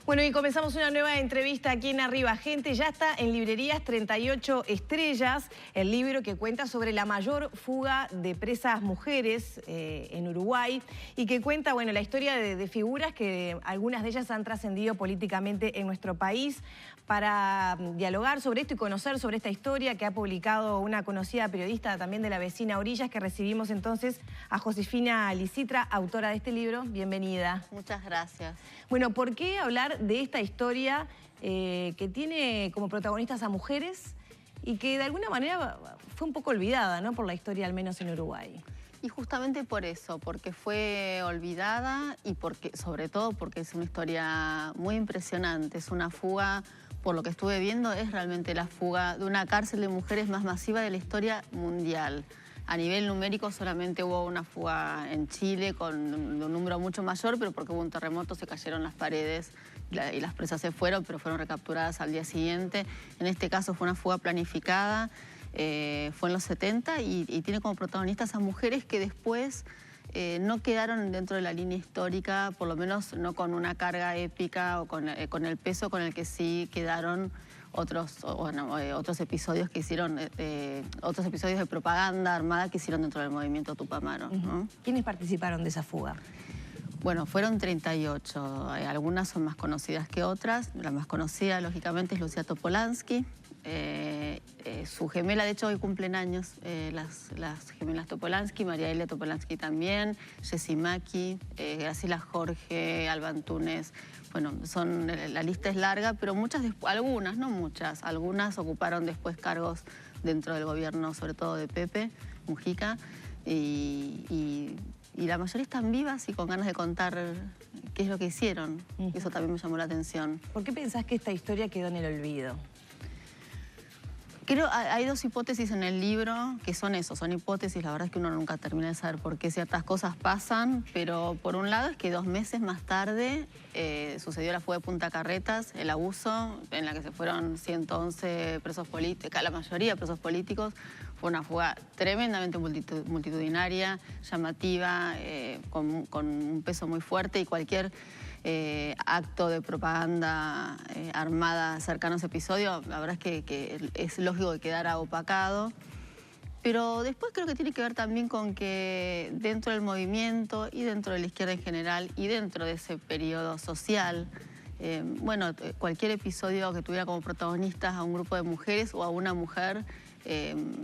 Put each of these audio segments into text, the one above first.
Bueno, y comenzamos una nueva entrevista aquí en Arriba Gente. Ya está en librerías 38 Estrellas, el libro que cuenta sobre la mayor fuga de presas mujeres en Uruguay y que cuenta, bueno, la historia de figuras que algunas de ellas han trascendido políticamente en nuestro país. Para dialogar sobre esto y conocer sobre esta historia que ha publicado una conocida periodista también de la vecina Orillas, que recibimos entonces a Josefina Licitra, autora de este libro. Bienvenida. Muchas gracias. Bueno, ¿por qué hablar de esta historia que tiene como protagonistas a mujeres y que de alguna manera fue un poco olvidada, ¿no?, por la historia, al menos en Uruguay? Y justamente por eso, porque fue olvidada y sobre todo porque es una historia muy impresionante. Es una fuga, por lo que estuve viendo, es realmente la fuga de una cárcel de mujeres más masiva de la historia mundial. A nivel numérico solamente hubo una fuga en Chile con un número mucho mayor, pero porque hubo un terremoto, se cayeron las paredes y las presas se fueron, pero fueron recapturadas al día siguiente. En este caso fue una fuga planificada, fue en los 70 y tiene como protagonistas a mujeres que después no quedaron dentro de la línea histórica, por lo menos no con una carga épica o con el peso con el que sí quedaron otros episodios que hicieron, otros episodios de propaganda armada que hicieron dentro del movimiento Tupamaro, ¿no? ¿Quiénes participaron de esa fuga? Bueno, fueron 38. Algunas son más conocidas que otras. La más conocida, lógicamente, es Lucía Topolansky. Su gemela, de hecho, hoy cumplen años, las gemelas Topolansky, María Elia Topolansky también, Jessie Maki, Graciela Jorge, Alba Antunes. Bueno, la lista es larga, pero algunas, no muchas, algunas ocuparon después cargos dentro del gobierno, sobre todo de Pepe Mujica, y la mayoría están vivas y con ganas de contar qué es lo que hicieron. Eso también me llamó la atención. ¿Por qué pensás que esta historia quedó en el olvido? Creo hay dos hipótesis en el libro, que son hipótesis. La verdad es que uno nunca termina de saber por qué ciertas cosas pasan, pero por un lado es que 2 meses más tarde sucedió la fuga de Punta Carretas, el abuso, en la que se fueron 111 presos políticos, la mayoría presos políticos. Fue una fuga tremendamente multitudinaria, llamativa, con un peso muy fuerte, y cualquier acto de propaganda armada cercano a ese episodio, la verdad es que es lógico que quedara opacado. Pero después creo que tiene que ver también con que dentro del movimiento y dentro de la izquierda en general y dentro de ese periodo social, bueno, cualquier episodio que tuviera como protagonistas a un grupo de mujeres o a una mujer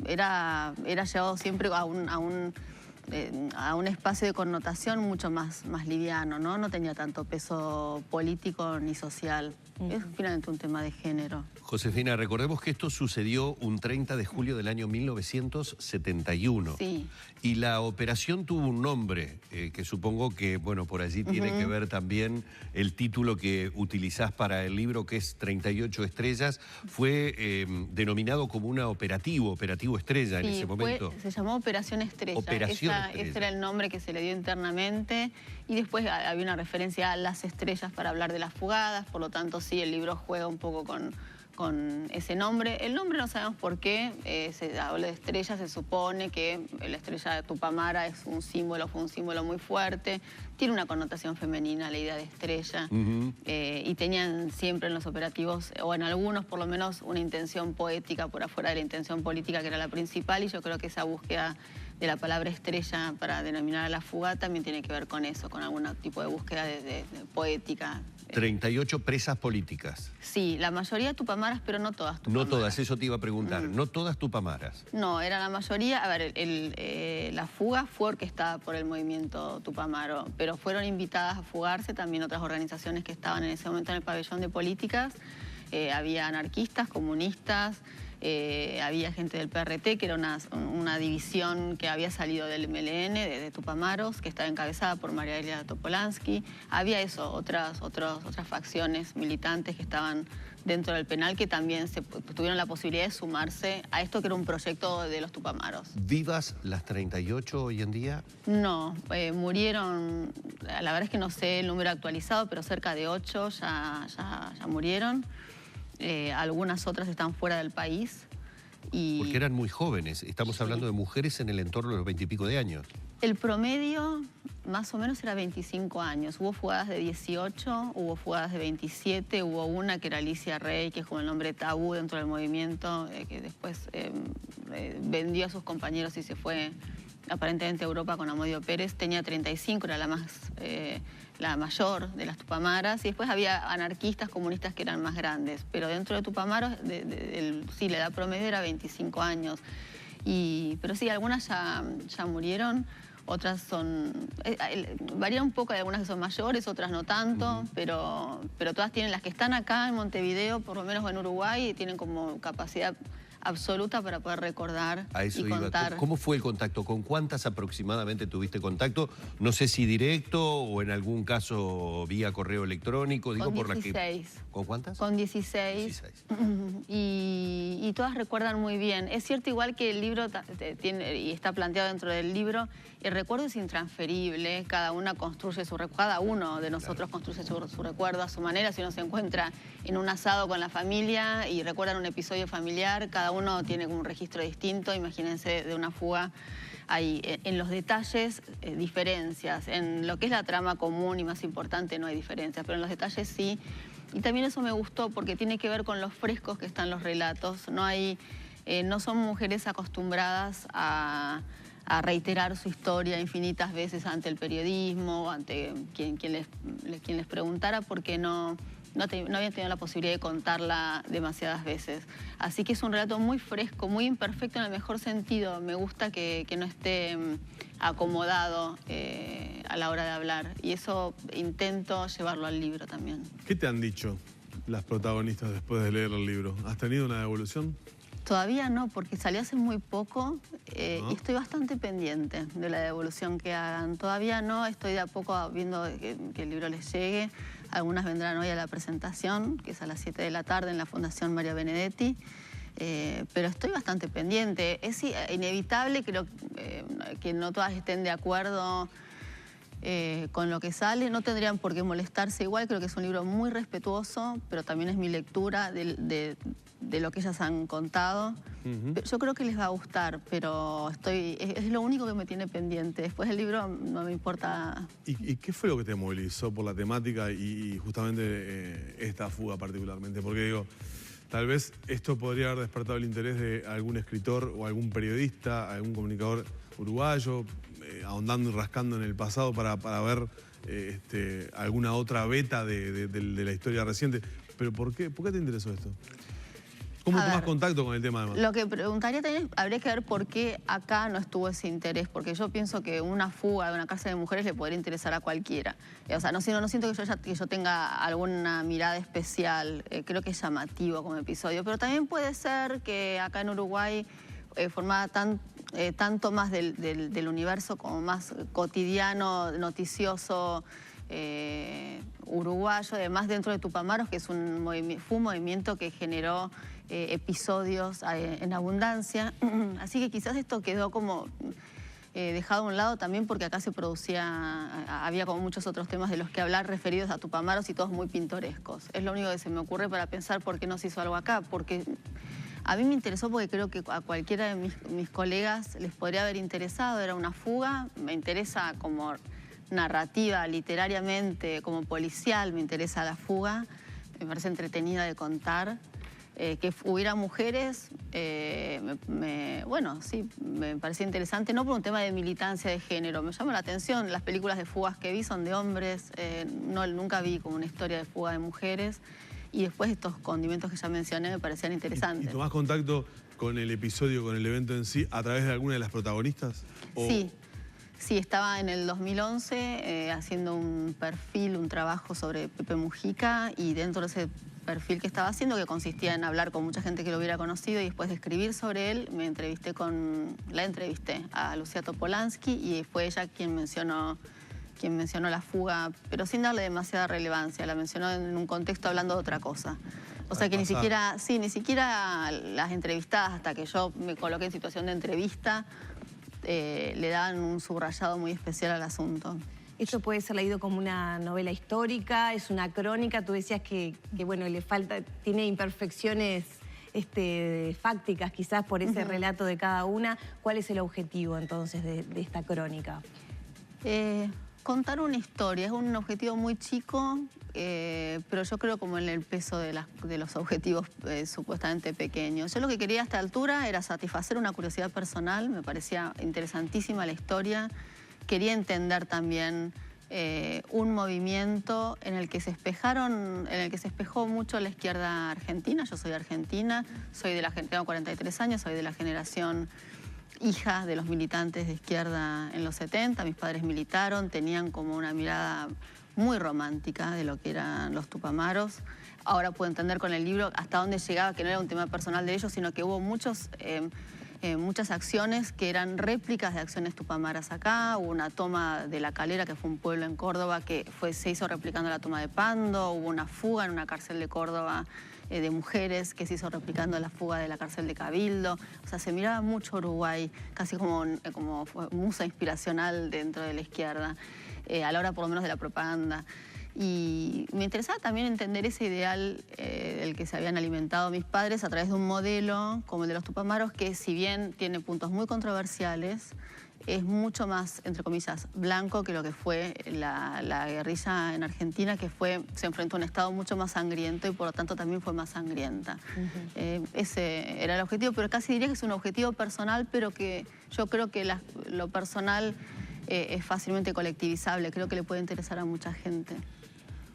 era llevado siempre a un espacio de connotación mucho más liviano, ¿no? No tenía tanto peso político ni social. Es finalmente un tema de género. Josefina, recordemos que esto sucedió un 30 de julio del año 1971. Sí. Y la operación tuvo un nombre, que supongo que, bueno, por allí tiene que ver también el título que utilizás para el libro, que es 38 Estrellas. Fue denominado como un operativo Estrella en ese momento. Se llamó Operación Estrella. Ese era el nombre que se le dio internamente. Y después había una referencia a las estrellas para hablar de las fugadas, por lo tanto sí, el libro juega un poco con ese nombre. El nombre no sabemos por qué, se habla de estrella, se supone que la estrella de Tupamara fue un símbolo muy fuerte, tiene una connotación femenina la idea de estrella, y tenían siempre en los operativos, o en algunos por lo menos, una intención poética por afuera de la intención política, que era la principal, y yo creo que esa búsqueda de la palabra estrella para denominar a la fuga también tiene que ver con eso, con algún tipo de búsqueda de poética. 38 presas políticas. Sí, la mayoría tupamaras, pero no todas tupamaras. No todas, eso te iba a preguntar. No todas tupamaras. No, era la mayoría. A ver, la fuga fue orquestada por el movimiento Tupamaro, pero fueron invitadas a fugarse también otras organizaciones que estaban en ese momento en el pabellón de políticas. Había anarquistas, comunistas, había gente del PRT, que era una división que había salido del MLN, de Tupamaros, que estaba encabezada por María Elia Topolansky. Había otras facciones militantes que estaban dentro del penal, que también tuvieron la posibilidad de sumarse a esto, que era un proyecto de los Tupamaros. ¿Vivas las 38 hoy en día? No, murieron, la verdad es que no sé el número actualizado, pero cerca de 8 ya murieron. Algunas otras están fuera del país. Porque eran muy jóvenes. Estamos hablando de mujeres en el entorno de los 20 y pico de años. El promedio más o menos era 25 años. Hubo fugadas de 18, hubo fugadas de 27, hubo una que era Alicia Rey, que es como el nombre tabú dentro del movimiento, que después vendió a sus compañeros y se fue aparentemente a Europa con Amodio Pérez. Tenía 35, era la mayor de las Tupamaras, y después había anarquistas, comunistas que eran más grandes, pero dentro de Tupamaros, sí, la edad promedio era 25 años. Pero sí, algunas ya murieron. Otras varía un poco, hay algunas que son mayores, otras no tanto, pero todas tienen, las que están acá en Montevideo, por lo menos en Uruguay, tienen como capacidad absoluta para poder recordar y contar. ¿Cómo fue el contacto? ¿Con cuántas aproximadamente tuviste contacto? No sé si directo o en algún caso vía correo electrónico. Digo, con 16. ¿Con cuántas? Con 16. Y todas recuerdan muy bien. Es cierto, igual que el libro tiene, y está planteado dentro del libro, el recuerdo es intransferible. Cada uno de nosotros construye su recuerdo a su manera. Si uno se encuentra en un asado con la familia y recuerdan un episodio familiar, cada uno tiene un registro distinto. Imagínense, de una fuga hay en los detalles diferencias. En lo que es la trama común y más importante no hay diferencias, pero en los detalles sí. Y también eso me gustó porque tiene que ver con los frescos que están los relatos. No son mujeres acostumbradas a reiterar su historia infinitas veces ante el periodismo, ante quien les preguntara, porque no habían tenido la posibilidad de contarla demasiadas veces. Así que es un relato muy fresco, muy imperfecto en el mejor sentido. Me gusta que no esté acomodado a la hora de hablar. Y eso intento llevarlo al libro también. ¿Qué te han dicho las protagonistas después de leer el libro? ¿Has tenido una devolución? Todavía no, porque salió hace muy poco y estoy bastante pendiente de la devolución que hagan. Todavía no, estoy de a poco viendo que el libro les llegue. Algunas vendrán hoy a la presentación, que es a las 7 de la tarde en la Fundación María Benedetti. Pero estoy bastante pendiente. Es inevitable, creo, que no todas estén de acuerdo con lo que sale. No tendrían por qué molestarse igual. Creo que es un libro muy respetuoso, pero también es mi lectura de lo que ellas han contado. Yo creo que les va a gustar, pero es lo único que me tiene pendiente. Después del libro no me importa. ¿Y qué fue lo que te movilizó por la temática y justamente esta fuga particularmente? Porque digo, tal vez esto podría haber despertado el interés de algún escritor o algún periodista, algún comunicador uruguayo, ahondando y rascando en el pasado para ver alguna otra beta de la historia reciente. Pero ¿por qué te interesó esto? ¿Cómo tomas contacto con el tema además? Lo que preguntaría también, habría que ver por qué acá no estuvo ese interés, porque yo pienso que una fuga de una cárcel de mujeres le podría interesar a cualquiera. O sea, no siento que yo tenga alguna mirada especial, creo que es llamativo como episodio, pero también puede ser que acá en Uruguay formaba tanto más del universo como más cotidiano, noticioso, uruguayo, además dentro de Tupamaros, que fue un movimiento que generó episodios en abundancia. Así que quizás esto quedó como dejado a un lado también porque acá se había como muchos otros temas de los que hablar referidos a Tupamaros y todos muy pintorescos. Es lo único que se me ocurre para pensar por qué no se hizo algo acá, porque a mí me interesó porque creo que a cualquiera de mis colegas les podría haber interesado. Era una fuga, me interesa como narrativa, literariamente, como policial, me interesa la fuga, me parece entretenida de contar. Que hubiera mujeres, bueno, sí, me parecía interesante, no por un tema de militancia de género, me llama la atención, las películas de fugas que vi son de hombres, nunca vi como una historia de fuga de mujeres, y después estos condimentos que ya mencioné me parecían interesantes. ¿Y tomás contacto con el episodio, con el evento en sí, a través de alguna de las protagonistas? Sí, estaba en el 2011 haciendo un trabajo sobre Pepe Mujica, y dentro de ese perfil que estaba haciendo, que consistía en hablar con mucha gente que lo hubiera conocido y después de escribir sobre él, la entrevisté a Lucía Topolansky, y fue ella quien mencionó la fuga, pero sin darle demasiada relevancia, la mencionó en un contexto hablando de otra cosa. O sea que ni siquiera las entrevistadas, hasta que yo me coloqué en situación de entrevista, le daban un subrayado muy especial al asunto. ¿Esto puede ser leído como una novela histórica? ¿Es una crónica? Tú decías que bueno, tiene imperfecciones fácticas quizás por ese relato de cada una. ¿Cuál es el objetivo entonces de esta crónica? Contar una historia. Es un objetivo muy chico, pero yo creo como en el peso de los objetivos supuestamente pequeños. Yo lo que quería a esta altura era satisfacer una curiosidad personal. Me parecía interesantísima la historia. Quería entender también un movimiento en el que se espejó mucho la izquierda argentina. Yo soy argentina, tengo 43 años, soy de la generación hija de los militantes de izquierda en los 70, mis padres militaron, tenían como una mirada muy romántica de lo que eran los tupamaros. Ahora puedo entender con el libro hasta dónde llegaba, que no era un tema personal de ellos, sino que hubo muchas acciones que eran réplicas de acciones tupamaras acá. Hubo una toma de La Calera, que fue un pueblo en Córdoba, que se hizo replicando la toma de Pando. Hubo una fuga en una cárcel de Córdoba de mujeres que se hizo replicando la fuga de la cárcel de Cabildo. O sea, se miraba mucho Uruguay, casi como musa inspiracional dentro de la izquierda, a la hora por lo menos de la propaganda. Y me interesaba también entender ese ideal del que se habían alimentado mis padres a través de un modelo como el de los tupamaros, que si bien tiene puntos muy controversiales, es mucho más, entre comillas, blanco que lo que fue la guerrilla en Argentina, que se enfrentó a un Estado mucho más sangriento y por lo tanto también fue más sangrienta. Ese era el objetivo, pero casi diría que es un objetivo personal, pero que yo creo que lo personal es fácilmente colectivizable. Creo que le puede interesar a mucha gente.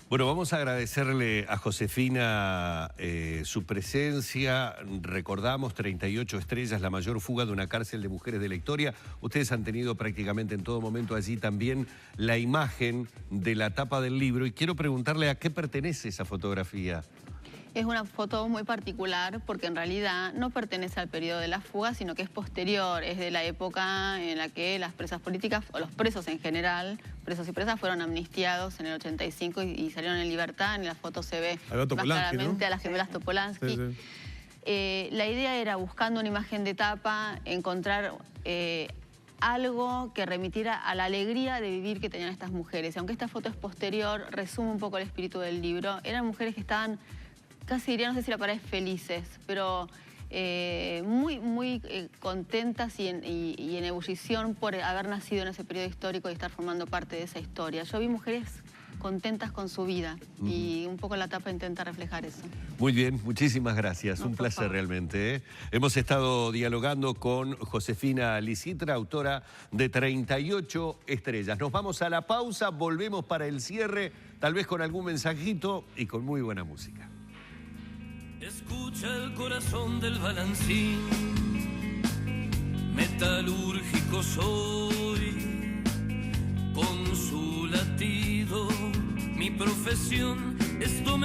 Bueno, vamos a agradecerle a Josefina su presencia. Recordamos 38 estrellas, la mayor fuga de una cárcel de mujeres de la historia. Ustedes han tenido prácticamente en todo momento allí también la imagen de la tapa del libro. Y quiero preguntarle a qué pertenece esa fotografía. Es una foto muy particular porque en realidad no pertenece al periodo de la fuga, sino que es posterior, es de la época en la que las presas políticas, o los presos en general, presos y presas, fueron amnistiados en el 85 y salieron en libertad. En la foto se ve más claramente, ¿no?, a las gemelas Topolansky. Sí, sí. La idea era, buscando una imagen de tapa, encontrar algo que remitiera a la alegría de vivir que tenían estas mujeres. Y aunque esta foto es posterior, resume un poco el espíritu del libro. Eran mujeres que estaban, casi diría, no sé si la palabra es felices, pero muy contentas y en ebullición por haber nacido en ese periodo histórico y estar formando parte de esa historia. Yo vi mujeres contentas con su vida y un poco la tapa intenta reflejar eso. Muy bien, muchísimas gracias. No, un placer favor. Realmente. Hemos estado dialogando con Josefina Licitra, autora de 38 estrellas. Nos vamos a la pausa, volvemos para el cierre, tal vez con algún mensajito y con muy buena música. Escucha el corazón del balancín, metalúrgico soy, con su latido, mi profesión, esto me